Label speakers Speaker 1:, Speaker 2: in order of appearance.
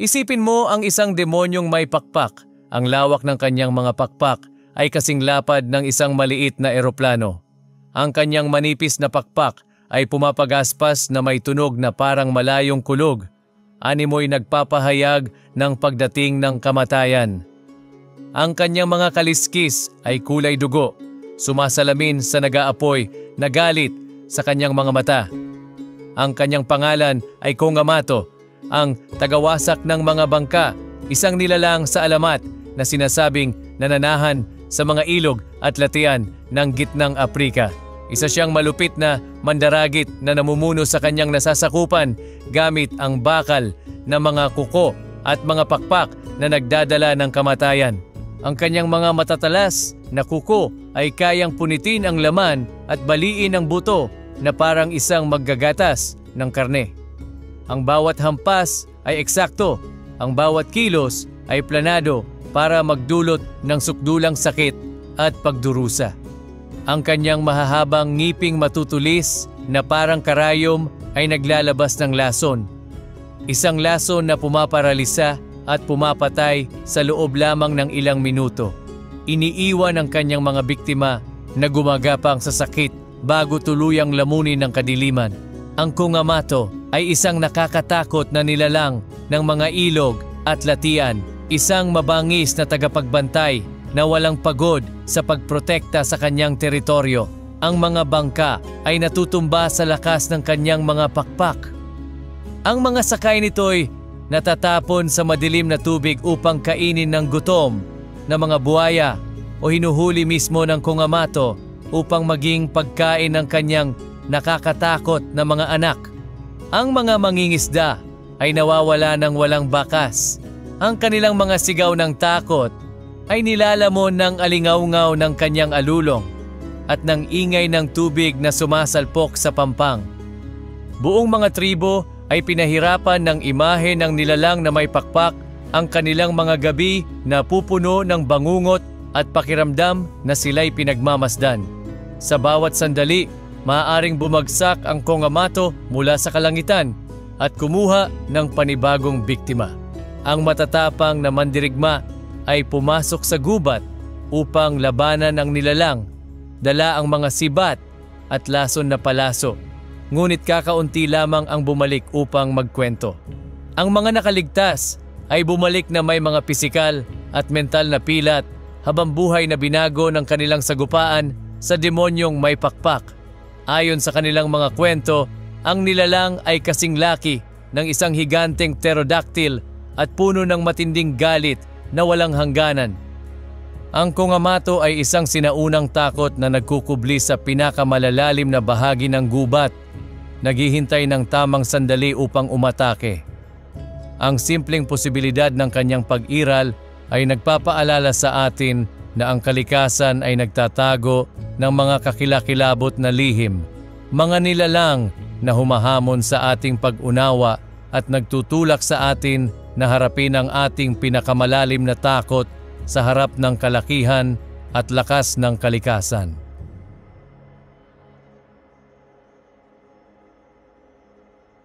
Speaker 1: Isipin mo ang isang demonyong may pakpak. Ang lawak ng kanyang mga pakpak ay kasing lapad ng isang maliit na eroplano. Ang kanyang manipis na pakpak ay pumapagaspas na may tunog na parang malayong kulog. Animoy nagpapahayag ng pagdating ng kamatayan. Ang kanyang mga kaliskis ay kulay dugo, sumasalamin sa nag-aapoy na galit sa kanyang mga mata. Ang kanyang pangalan ay Kongamato, ang tagawasak ng mga bangka, isang nilalang sa alamat na sinasabing nananahan sa mga ilog at latian ng gitnang Aprika. Isa siyang malupit na mandaragit na namumuno sa kanyang nasasakupan gamit ang bakal na mga kuko at mga pakpak na nagdadala ng kamatayan. Ang kanyang mga matatalas na kuko ay kayang punitin ang laman at baliin ang buto na parang isang maggagatas ng karne. Ang bawat hampas ay eksakto, ang bawat kilos ay planado para magdulot ng sukdulang sakit at pagdurusa. Ang kanyang mahahabang ngiping matutulis na parang karayom ay naglalabas ng lason. Isang lason na pumaparalisa at pumapatay sa loob lamang ng ilang minuto. Iniiwan ang kanyang mga biktima na gumagapang sa sakit bago tuluyang lamunin ng kadiliman. Ang Kongamato ay isang nakakatakot na nilalang ng mga ilog at latian, isang mabangis na tagapagbantay na walang pagod sa pagprotekta sa kanyang teritoryo. Ang mga bangka ay natutumba sa lakas ng kanyang mga pakpak. Ang mga sakay nito'y natatapon sa madilim na tubig upang kainin ng gutom na mga buhaya o hinuhuli mismo ng Kongamato upang maging pagkain ng kanyang nakakatakot na mga anak. Ang mga mangingisda ay nawawala ng walang bakas. Ang kanilang mga sigaw ng takot ay nilalamon ng alingawngaw ng kanyang alulong at ng ingay ng tubig na sumasalpok sa pampang. Buong mga tribo ay pinahirapan ng imahe ng nilalang na may pakpak ang kanilang mga gabi na pupuno ng bangungot at pakiramdam na sila'y pinagmamasdan. Sa bawat sandali, maaaring bumagsak ang Kongamato mula sa kalangitan at kumuha ng panibagong biktima. Ang matatapang na mandirigma ay pumasok sa gubat upang labanan ang nilalang, dala ang mga sibat at lason na palaso. Ngunit kakaunti lamang ang bumalik upang magkwento. Ang mga nakaligtas ay bumalik na may mga pisikal at mental na pilat habang buhay na binago ng kanilang sagupaan sa demonyong may pakpak. Ayon sa kanilang mga kwento, ang nilalang ay kasing laki ng isang higanteng pterodactyl at puno ng matinding galit na walang hangganan. Ang Kongamato ay isang sinaunang takot na nagkukubli sa pinakamalalalim na bahagi ng gubat, naghihintay ng tamang sandali upang umatake. Ang simpleng posibilidad ng kanyang pag-iral ay nagpapaalala sa atin na ang kalikasan ay nagtatago ng mga kakilakilabot na lihim, mga nilalang na humahamon sa ating pag-unawa at nagtutulak sa atin na harapin ang ating pinakamalalim na takot sa harap ng kalakihan at lakas ng kalikasan.